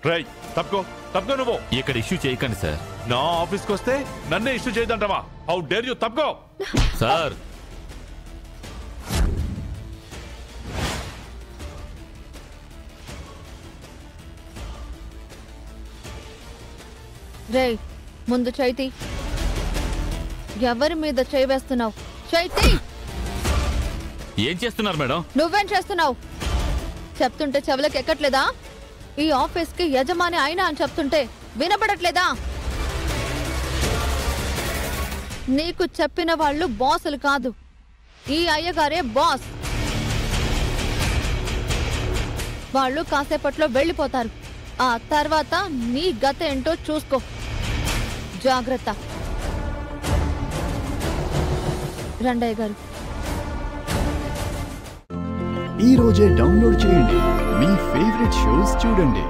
రై తప్పుకో తప్పుకో నువ్వు ఇక్కడ ఇష్యూ చేయకండి సార్. నా ఆఫీస్కి వస్తే నన్నే ఇష్యూ చేయదంటావా? How dare you! తప్పుకో సార్. రే ముందు చైతి, ఎవరి మీద చేయి వేస్తున్నావు? చైతి, ఏం చేస్తున్నారు మేడం? నువ్వేం చేస్తున్నావు? చెప్తుంటే చెవులకు ఎక్కట్లేదా? ఈ ఆఫీస్ కి యజమాని అయినా అని చెప్తుంటే వినపడట్లేదా? నీకు చెప్పిన వాళ్ళు బాసులు కాదు, ఈ అయ్యగారే బాస్. వాళ్ళు కాసేపట్లో వెళ్ళిపోతారు. ఆ తర్వాత నీ గత ఏంటో చూసుకో. జాగ్రత్త. రండయ్య గారు. ఈ రోజే డౌన్లోడ్ చేయండి. మీ ఫేవరెట్ షోస్ చూడండి.